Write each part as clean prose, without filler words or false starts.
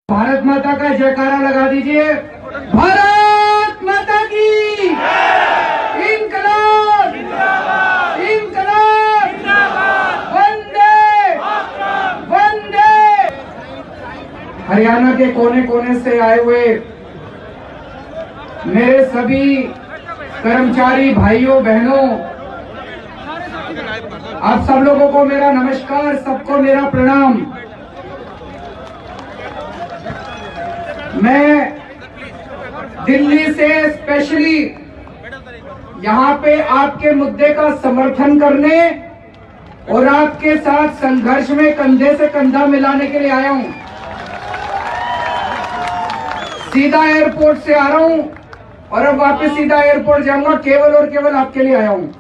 भारत माता का जयकारा लगा दीजिए। भारत माता की इंकलाब इंकलाब वंदे वंदे। हरियाणा के कोने कोने से आए हुए मेरे सभी कर्मचारी भाइयों बहनों, आप सब लोगों को मेरा नमस्कार, सबको मेरा प्रणाम। मैं दिल्ली से स्पेशली यहाँ पे आपके मुद्दे का समर्थन करने और आपके साथ संघर्ष में कंधे से कंधा मिलाने के लिए आया हूँ। सीधा एयरपोर्ट से आ रहा हूँ और अब वापस सीधा एयरपोर्ट जाऊंगा, केवल और केवल आपके लिए आया हूँ।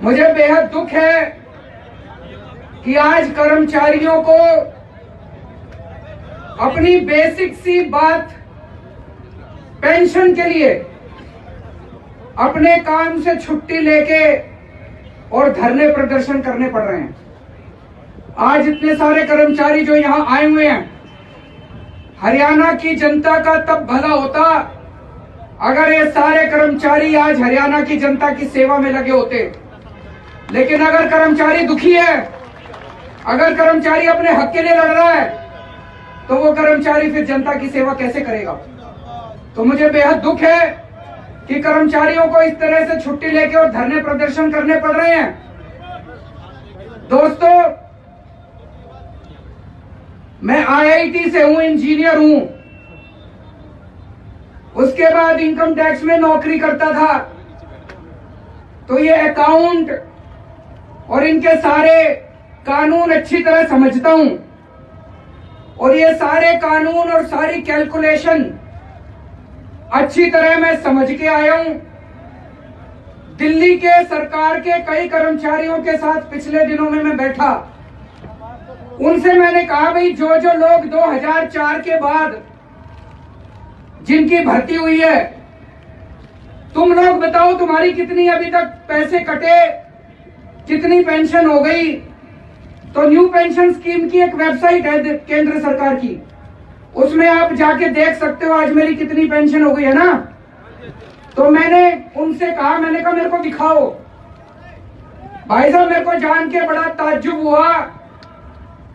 मुझे बेहद दुख है कि आज कर्मचारियों को अपनी बेसिक सी बात पेंशन के लिए अपने काम से छुट्टी लेके और धरने प्रदर्शन करने पड़ रहे हैं। आज इतने सारे कर्मचारी जो यहां आए हुए हैं, हरियाणा की जनता का तब भला होता अगर ये सारे कर्मचारी आज हरियाणा की जनता की सेवा में लगे होते। लेकिन अगर कर्मचारी दुखी है, अगर कर्मचारी अपने हक के लिए लड़ रहा है, तो वो कर्मचारी फिर जनता की सेवा कैसे करेगा। तो मुझे बेहद दुख है कि कर्मचारियों को इस तरह से छुट्टी लेके और धरने प्रदर्शन करने पड़ रहे हैं। दोस्तों, मैं IIT से हूं, इंजीनियर हूं, उसके बाद इनकम टैक्स में नौकरी करता था। तो ये अकाउंट और इनके सारे कानून अच्छी तरह समझता हूं और ये सारे कानून और सारी कैलकुलेशन अच्छी तरह मैं समझ के आया हूं। दिल्ली के सरकार के कई कर्मचारियों के साथ पिछले दिनों में मैं बैठा, उनसे मैंने कहा, भाई जो जो लोग 2004 के बाद जिनकी भर्ती हुई है, तुम लोग बताओ तुम्हारी कितनी अभी तक पैसे कटे, कितनी पेंशन हो गई। तो न्यू पेंशन स्कीम की एक वेबसाइट है केंद्र सरकार की, उसमें आप जाके देख सकते हो आज मेरी कितनी पेंशन हो गई है ना। तो मैंने उनसे कहा, मैंने कहा मेरे को दिखाओ। भाई साहब, मेरे को जान के बड़ा ताज्जुब हुआ,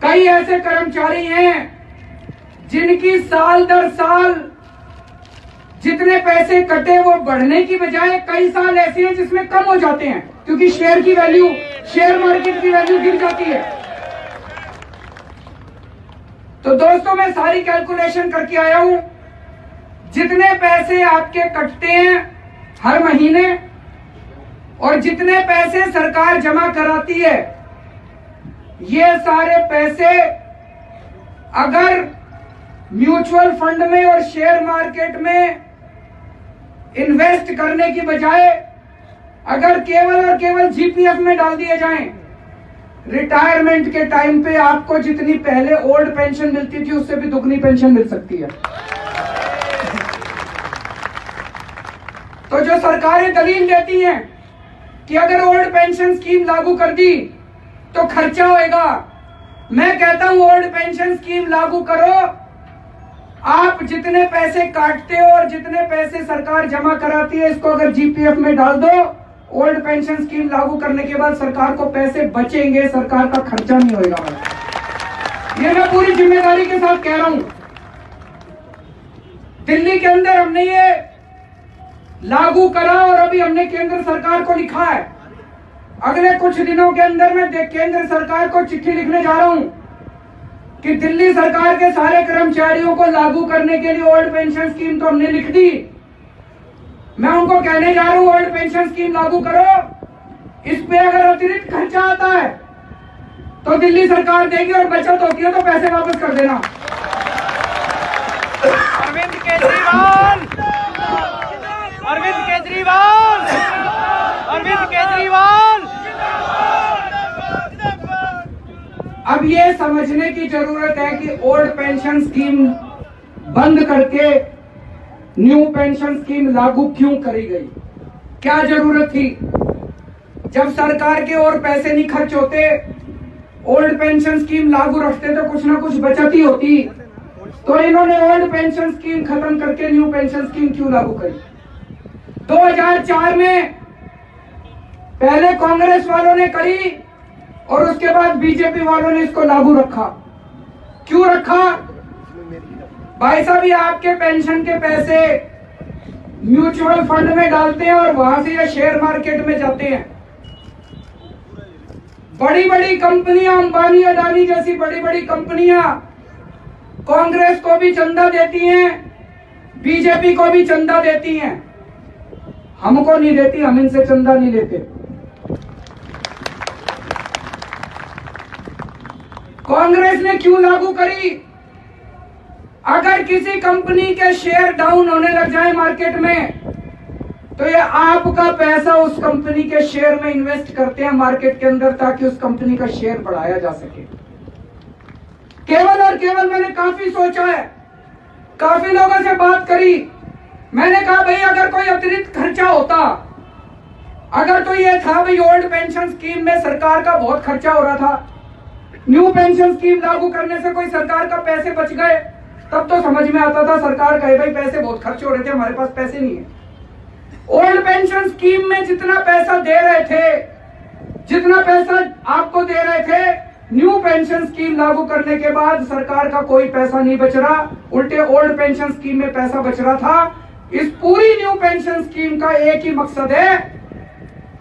कई ऐसे कर्मचारी हैं जिनकी साल दर साल जितने पैसे कटे वो बढ़ने की बजाय कई साल ऐसे हैं जिसमें कम हो जाते हैं, क्योंकि शेयर की वैल्यू, शेयर मार्केट की वैल्यू गिर जाती है। तो दोस्तों, मैं सारी कैलकुलेशन करके आया हूं, जितने पैसे आपके कटते हैं हर महीने और जितने पैसे सरकार जमा कराती है, ये सारे पैसे अगर म्यूचुअल फंड में और शेयर मार्केट में इन्वेस्ट करने की बजाय अगर केवल और केवल GPF में डाल दिए जाएं, रिटायरमेंट के टाइम पे आपको जितनी पहले ओल्ड पेंशन मिलती थी उससे भी दुगनी पेंशन मिल सकती है। तो जो सरकारें दलील देती हैं कि अगर ओल्ड पेंशन स्कीम लागू कर दी तो खर्चा होएगा, मैं कहता हूं ओल्ड पेंशन स्कीम लागू करो। आप जितने पैसे काटते हो और जितने पैसे सरकार जमा कराती है, इसको अगर GPF में डाल दो, ओल्ड पेंशन स्कीम लागू करने के बाद सरकार को पैसे बचेंगे, सरकार का खर्चा नहीं होगा। ये मैं पूरी जिम्मेदारी के साथ कह रहा हूं। दिल्ली के अंदर हमने ये लागू करा और अभी हमने केंद्र सरकार को लिखा है। अगले कुछ दिनों के अंदर मैं केंद्र सरकार को चिट्ठी लिखने जा रहा हूं कि दिल्ली सरकार के सारे कर्मचारियों को लागू करने के लिए ओल्ड पेंशन स्कीम तो हमने लिख दी, मैं उनको कहने जा रहा हूं ओल्ड पेंशन स्कीम लागू करो। इस पे अगर अतिरिक्त खर्चा आता है तो दिल्ली सरकार देगी और बचत होती है तो पैसे वापस कर देना। अरविंद केजरीवाल, अरविंद केजरीवाल, अरविंद केजरीवाल। अब ये समझने की जरूरत है कि ओल्ड पेंशन स्कीम बंद करके न्यू पेंशन स्कीम लागू क्यों करी गई, क्या जरूरत थी। जब सरकार के और पैसे नहीं खर्च होते ओल्ड पेंशन स्कीम लागू रखते तो कुछ ना कुछ बचत ही होती। तो इन्होंने ओल्ड पेंशन स्कीम खत्म करके न्यू पेंशन स्कीम क्यों लागू करी? 2004 में पहले कांग्रेस वालों ने करी और उसके बाद बीजेपी वालों ने इसको लागू रखा। क्यों रखा? भाई साहब, ये आपके पेंशन के पैसे म्यूचुअल फंड में डालते हैं और वहां से ये शेयर मार्केट में जाते हैं। बड़ी बड़ी कंपनियां, अंबानी अडानी जैसी बड़ी बड़ी कंपनियां कांग्रेस को भी चंदा देती हैं, बीजेपी को भी चंदा देती हैं। हमको नहीं देती, हम इनसे चंदा नहीं लेते। कांग्रेस ने क्यों लागू करी? अगर किसी कंपनी के शेयर डाउन होने लग जाए मार्केट में, तो ये आपका पैसा उस कंपनी के शेयर में इन्वेस्ट करते हैं मार्केट के अंदर, ताकि उस कंपनी का शेयर बढ़ाया जा सके। केवल और केवल मैंने काफी सोचा है, काफी लोगों से बात करी। मैंने कहा भाई अगर कोई अतिरिक्त खर्चा होता, अगर तो ये था भाई ओल्ड पेंशन स्कीम में सरकार का बहुत खर्चा हो रहा था, न्यू पेंशन स्कीम लागू करने से कोई सरकार का पैसे बच गए, तब तो समझ में आता था सरकार कहे भाई पैसे बहुत खर्च हो रहे थे, हमारे पास पैसे नहीं है। ओल्ड पेंशन स्कीम में जितना पैसा दे रहे थे, जितना पैसा आपको दे रहे थे, न्यू पेंशन स्कीम लागू करने के बाद सरकार का कोई पैसा नहीं बच रहा, उल्टे ओल्ड पेंशन स्कीम में पैसा बच रहा था। इस पूरी न्यू पेंशन स्कीम का एक ही मकसद है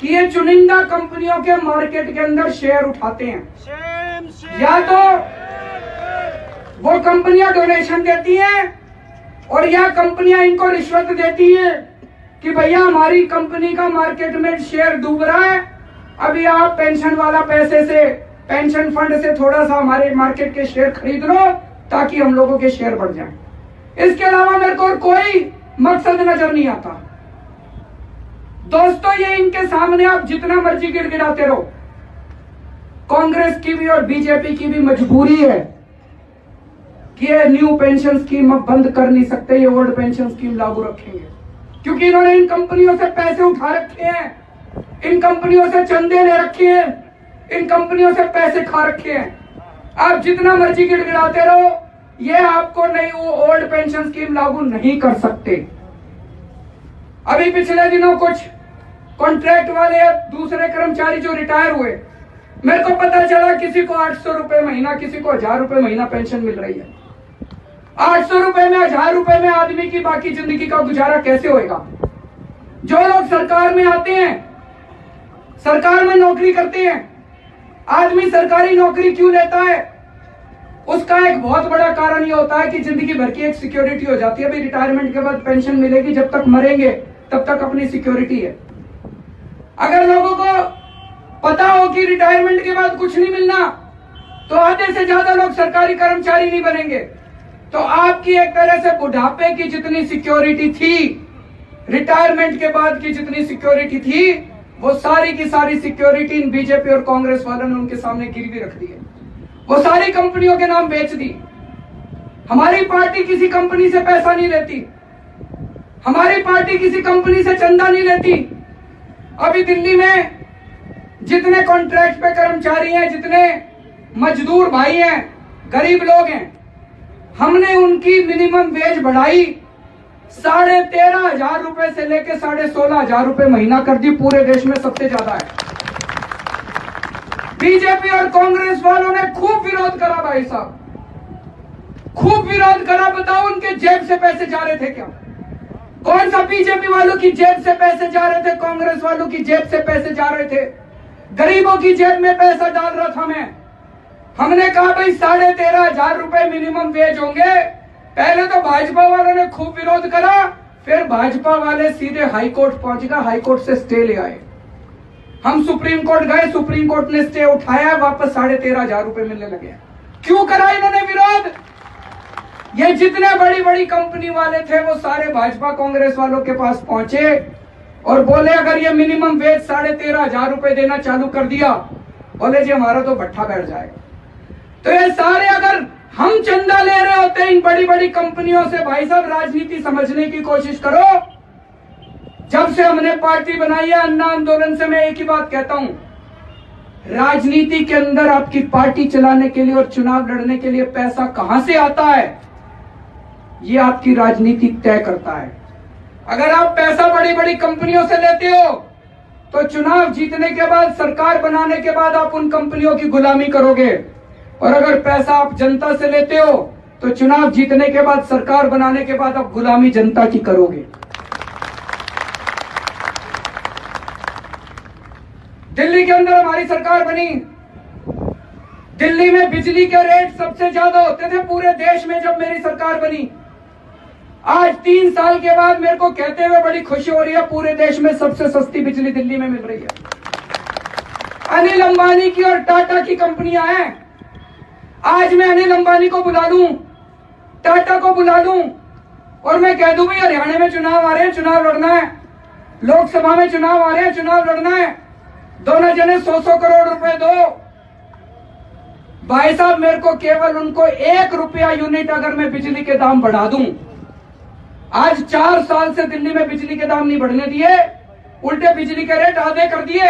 कि ये चुनिंदा कंपनियों के मार्केट के अंदर शेयर उठाते हैं। या तो वो कंपनियां डोनेशन देती हैं और या कंपनियां इनको रिश्वत देती हैं कि भैया हमारी कंपनी का मार्केट में शेयर डूब रहा है, अभी आप पेंशन वाला पैसे से, पेंशन फंड से थोड़ा सा हमारे मार्केट के शेयर खरीद लो ताकि हम लोगों के शेयर बढ़ जाएं। इसके अलावा मेरे को कोई मकसद नजर नहीं आता। दोस्तों, ये इनके सामने आप जितना मर्जी गिड़गिड़ाते रहो, कांग्रेस की भी और बीजेपी की भी मजबूरी है कि ये न्यू पेंशन स्कीम अब बंद कर नहीं सकते, ये ओल्ड पेंशन स्कीम लागू रखेंगे, क्योंकि इन्होंने इन कंपनियों से पैसे उठा रखे हैं, इन कंपनियों से चंदे ले रखे हैं, इन कंपनियों से पैसे खा रखे हैं। आप जितना मर्जी गिड़गिड़ाते रहो, ये आपको नहीं वो ओल्ड पेंशन स्कीम लागू नहीं कर सकते। अभी पिछले दिनों कुछ कॉन्ट्रैक्ट वाले दूसरे कर्मचारी जो रिटायर हुए, मेरे को पता चला किसी को 800 रुपए महीना, किसी को 1000 रुपए महीना पेंशन मिल रही है। 800 रुपए में, 1000 रुपए में आदमी की बाकी जिंदगी का गुजारा कैसे होएगा? जो लोग सरकार में आते हैं, सरकार में नौकरी करते हैं, आदमी सरकारी नौकरी क्यों लेता है? उसका एक बहुत बड़ा कारण ये होता है कि जिंदगी भर की एक सिक्योरिटी हो जाती है। भाई रिटायरमेंट के बाद पेंशन मिलेगी, जब तक मरेंगे तब तक अपनी सिक्योरिटी है। अगर लोगों को पता हो कि रिटायरमेंट के बाद कुछ नहीं मिलना, तो आधे से ज्यादा लोग सरकारी कर्मचारी नहीं बनेंगे। तो आपकी एक तरह से बुढ़ापे की जितनी सिक्योरिटी थी, रिटायरमेंट के बाद की जितनी सिक्योरिटी थी, वो सारी की सारी सिक्योरिटी इन बीजेपी और कांग्रेस वालों ने उनके सामने गिरवी रख दी है। वो सारी कंपनियों के नाम बेच दी। हमारी पार्टी किसी कंपनी से पैसा नहीं लेती, हमारी पार्टी किसी कंपनी से चंदा नहीं लेती। अभी दिल्ली में जितने कॉन्ट्रैक्ट पे कर्मचारी हैं, जितने मजदूर भाई हैं, गरीब लोग हैं, हमने उनकी मिनिमम वेज बढ़ाई 13,500 रुपए से लेकर 16,500 रुपए महीना कर दी। पूरे देश में सबसे ज्यादा है। बीजेपी और कांग्रेस वालों ने खूब विरोध करा भाई साहब, खूब विरोध करा। बताओ उनके जेब से पैसे जा रहे थे क्या? कौन सा बीजेपी वालों की जेब से पैसे जा रहे थे, कांग्रेस वालों की जेब से पैसे जा रहे थे? गरीबों की जेब में पैसा डाल रहा था मैं। हमने कहा भाई 13,500 रुपए मिनिमम वेज होंगे। पहले तो भाजपा वालों ने खूब विरोध करा, फिर भाजपा वाले सीधे हाईकोर्ट पहुंच गए, हाईकोर्ट से स्टे ले आए। हम सुप्रीम कोर्ट गए, सुप्रीम कोर्ट ने स्टे उठाया, वापस 13,500 रुपए मिलने लगे। क्यों करा इन्होंने विरोध? ये जितने बड़ी बड़ी कंपनी वाले थे वो सारे भाजपा कांग्रेस वालों के पास पहुंचे और बोले अगर ये मिनिमम वेज 13,500 रुपए देना चालू कर दिया, बोले जी हमारा तो भट्ठा बैठ जाएगा। तो ये सारे, अगर हम चंदा ले रहे होते इन बड़ी बड़ी कंपनियों से, भाई साहब राजनीति समझने की कोशिश करो। जब से हमने पार्टी बनाई है अन्ना आंदोलन से, मैं एक ही बात कहता हूं, राजनीति के अंदर आपकी पार्टी चलाने के लिए और चुनाव लड़ने के लिए पैसा कहां से आता है, ये आपकी राजनीति तय करता है। अगर आप पैसा बड़ी बड़ी कंपनियों से लेते हो तो चुनाव जीतने के बाद, सरकार बनाने के बाद आप उन कंपनियों की गुलामी करोगे, और अगर पैसा आप जनता से लेते हो तो चुनाव जीतने के बाद, सरकार बनाने के बाद आप गुलामी जनता की करोगे। दिल्ली के अंदर हमारी सरकार बनी, दिल्ली में बिजली के रेट सबसे ज्यादा होते थे पूरे देश में जब मेरी सरकार बनी। आज 3 साल के बाद मेरे को कहते हुए बड़ी खुशी हो रही है, पूरे देश में सबसे सस्ती बिजली दिल्ली में मिल रही है। अनिल अंबानी की और टाटा की कंपनियां हैं। आज मैं अनिल अंबानी को बुला लूं, टाटा को बुला लूं और मैं कह दूं भाई हरियाणा में चुनाव आ रहे हैं, चुनाव लड़ना है, लोकसभा में चुनाव आ रहे हैं, चुनाव लड़ना है, दोनों जने 100-100 करोड़ रुपए दो। भाई साहब, मेरे को केवल उनको 1 रुपया यूनिट अगर मैं बिजली के दाम बढ़ा दूं, आज 4 साल से दिल्ली में बिजली के दाम नहीं बढ़ने दिए, उल्टे बिजली के रेट आधे कर दिए।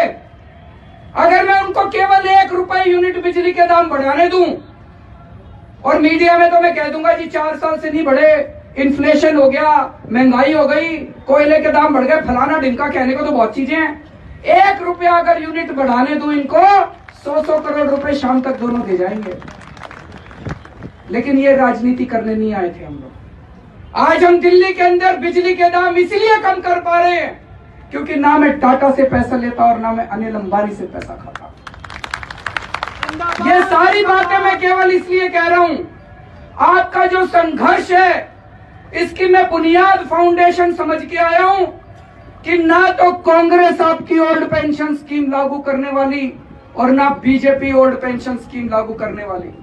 अगर मैं उनको केवल 1 रुपए यूनिट बिजली के दाम बढ़ाने दूं, और मीडिया में तो मैं कह दूंगा जी 4 साल से नहीं बढ़े, इन्फ्लेशन हो गया, महंगाई हो गई, कोयले के दाम बढ़ गए, फलाना ढिमका, कहने को तो बहुत चीजें हैं। 1 रुपया अगर यूनिट बढ़ाने दूं इनको, 100-100 करोड़ रुपए शाम तक दोनों दे जाएंगे। लेकिन ये राजनीति करने नहीं आए थे हम लोग। आज हम दिल्ली के अंदर बिजली के दाम इसलिए कम कर पा रहे हैं क्योंकि ना मैं टाटा से पैसा लेता और ना मैं अनिल अंबानी से पैसा खाता। ये सारी बातें मैं केवल इसलिए कह रहा हूं, आपका जो संघर्ष है इसकी मैं बुनियाद फाउंडेशन समझ के आया हूं कि ना तो कांग्रेस आपकी ओल्ड पेंशन स्कीम लागू करने वाली और ना बीजेपी ओल्ड पेंशन स्कीम लागू करने वाली।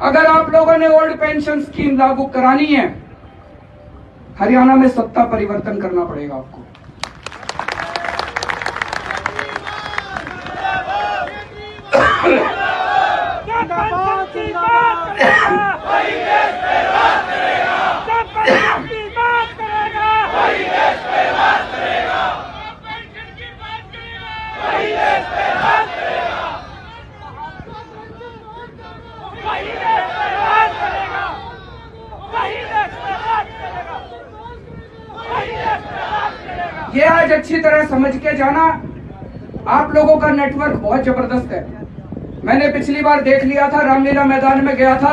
अगर आप लोगों ने ओल्ड पेंशन स्कीम लागू करानी है, हरियाणा में सत्ता परिवर्तन करना पड़ेगा आपको। ये आज अच्छी तरह समझ के जाना, आप लोगों का नेटवर्क बहुत जबरदस्त है। मैंने पिछली बार देख लिया था, रामलीला मैदान में गया था।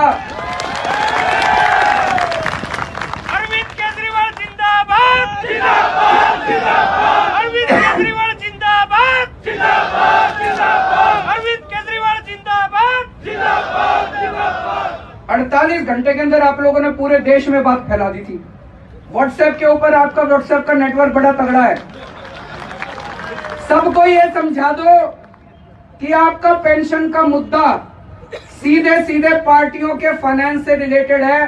अरविंद केजरीवाल जिंदाबाद, जिंदाबाद, जिंदाबाद। अरविंद केजरीवाल जिंदाबाद, जिंदाबाद, जिंदाबाद। अरविंद केजरीवाल जिंदाबाद, जिंदाबाद, जिंदाबाद। 48 घंटे के अंदर आप लोगों ने पूरे देश में बात फैला दी थी। व्हाट्सएप के ऊपर आपका व्हाट्सएप का नेटवर्क बड़ा तगड़ा है। सबको ये समझा दो कि आपका पेंशन का मुद्दा सीधे सीधे पार्टियों के फाइनेंस से रिलेटेड है।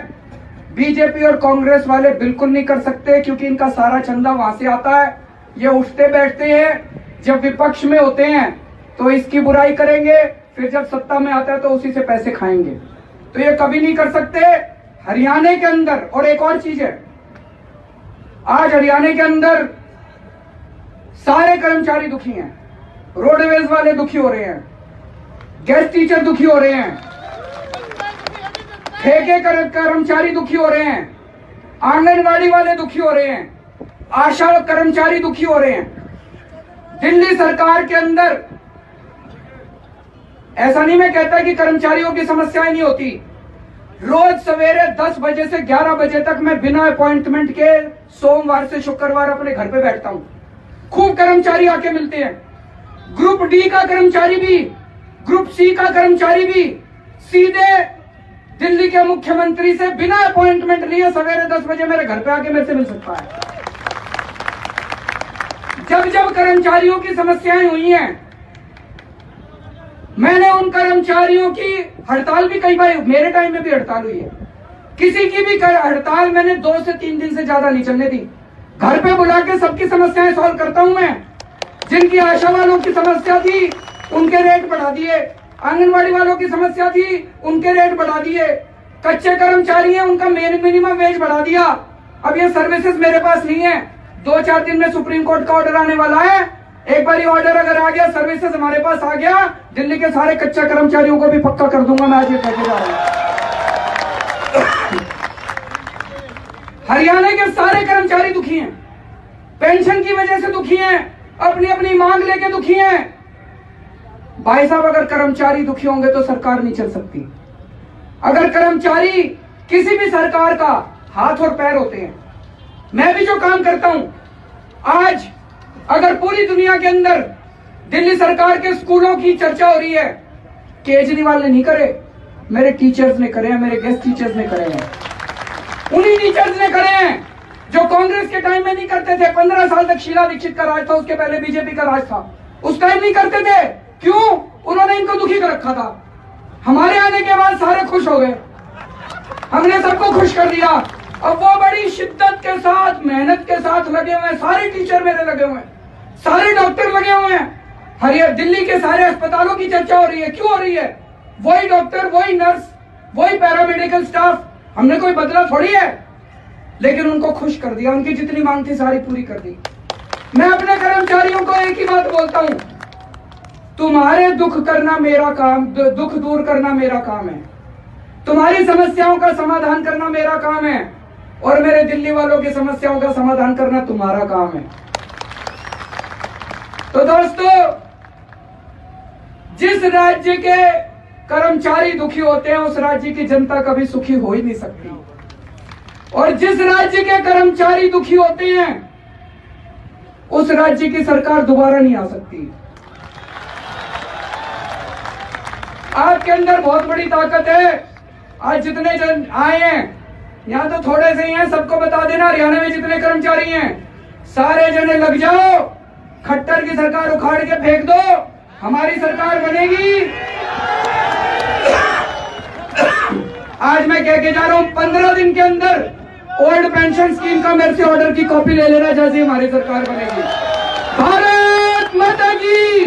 बीजेपी और कांग्रेस वाले बिल्कुल नहीं कर सकते क्योंकि इनका सारा चंदा वहां से आता है। ये उठते बैठते हैं, जब विपक्ष में होते हैं तो इसकी बुराई करेंगे, फिर जब सत्ता में आता है तो उसी से पैसे खाएंगे। तो ये कभी नहीं कर सकते। हरियाणा के अंदर और एक और चीज है, आज हरियाणा के अंदर सारे कर्मचारी दुखी हैं। रोडवेज वाले दुखी हो रहे हैं, गेस्ट टीचर दुखी हो रहे हैं, ठेके कर्मचारी दुखी हो रहे हैं, आंगनवाड़ी वाले दुखी हो रहे हैं, आशा कर्मचारी दुखी हो रहे हैं। दिल्ली सरकार के अंदर ऐसा नहीं मैं कहता कि कर्मचारियों की समस्याएं नहीं होती। रोज सवेरे 10 बजे से 11 बजे तक मैं बिना अपॉइंटमेंट के सोमवार से शुक्रवार अपने घर पे बैठता हूं। खूब कर्मचारी आके मिलते हैं। ग्रुप डी का कर्मचारी भी, ग्रुप सी का कर्मचारी भी सीधे दिल्ली के मुख्यमंत्री से बिना अपॉइंटमेंट लिए सवेरे 10 बजे मेरे घर पे आके मेरे से मिल सकता है। जब जब कर्मचारियों की समस्याएं हुई हैं, मैंने उन कर्मचारियों की हड़ताल भी कई बार, मेरे टाइम में भी हड़ताल हुई है, किसी की भी हड़ताल मैंने 2 से 3 दिन से ज्यादा नहीं चलने दी। घर पे बुला के सबकी समस्याएं सॉल्व करता हूं मैं। जिनकी आशा वालों की समस्या थी उनके रेट बढ़ा दिए, आंगनवाड़ी वालों की समस्या थी उनके रेट बढ़ा दिए, कच्चे कर्मचारी हैं उनका मिनिमम वेज बढ़ा दिया। अब ये सर्विसेज मेरे पास नहीं है, 2-4 दिन में सुप्रीम कोर्ट का ऑर्डर आने वाला है, एक बार ये ऑर्डर अगर आ गया, सर्विसेज हमारे पास आ गया, दिल्ली के सारे कच्चे कर्मचारियों को भी पक्का कर दूंगा मैं, आज ये कहते जा रहा हूं। हरियाणा के सारे कर्मचारी दुखी हैं, पेंशन की वजह से दुखी हैं, अपनी अपनी मांग लेके दुखी हैं। भाई साहब, अगर कर्मचारी दुखी होंगे तो सरकार नहीं चल सकती। अगर कर्मचारी किसी भी सरकार का हाथ और पैर होते हैं। मैं भी जो काम करता हूं, आज अगर पूरी दुनिया के अंदर दिल्ली सरकार के स्कूलों की चर्चा हो रही है, केजरीवाल ने नहीं करे, मेरे टीचर्स ने करे हैं, मेरे गेस्ट टीचर्स ने करे हैं। उन्हीं टीचर्स ने करे हैं जो कांग्रेस के टाइम में नहीं करते थे। 15 साल तक शीला दीक्षित का राज था, उसके पहले बीजेपी का राज था, उस टाइम नहीं करते थे। क्यों? उन्होंने इनको दुखी कर रखा था। हमारे आने के बाद सारे खुश हो गए, हमने सबको खुश कर दिया। अब वो बड़ी शिद्दत के साथ, मेहनत के साथ लगे हुए हैं। सारे टीचर मेरे लगे हुए हैं, सारे डॉक्टर लगे हुए हैं। हरियाणा दिल्ली के सारे अस्पतालों की चर्चा हो रही है। क्यों हो रही है? वही डॉक्टर, वही नर्स, वही पैरामेडिकल स्टाफ, हमने कोई बदला थोड़ी है, लेकिन उनको खुश कर दिया। उनकी जितनी मांग थी सारी पूरी कर दी। मैं अपने कर्मचारियों को एक ही बात बोलता हूं, तुम्हारे दुख करना मेरा काम, दुख दूर करना मेरा काम है, तुम्हारी समस्याओं का समाधान करना मेरा काम है, और मेरे दिल्ली वालों की समस्याओं का समाधान करना तुम्हारा काम है। तो दोस्तों, जिस राज्य के कर्मचारी दुखी होते हैं, उस राज्य की जनता कभी सुखी हो ही नहीं सकती। और जिस राज्य के कर्मचारी दुखी होते हैं, उस राज्य की सरकार दोबारा नहीं आ सकती। आपके अंदर बहुत बड़ी ताकत है। आज जितने जन आए हैं, यहां तो थोड़े से ही हैं, सबको बता देना, हरियाणा में जितने कर्मचारी हैं, सारे जने लग जाओ, खट्टर की सरकार उखाड़ के फेंक दो, हमारी सरकार बनेगी। आज मैं कह के जा रहा हूं, 15 दिन के अंदर ओल्ड पेंशन स्कीम का मेरे से ऑर्डर की कॉपी ले लेना, जैसे हमारी सरकार बनेगी। भारत माता की।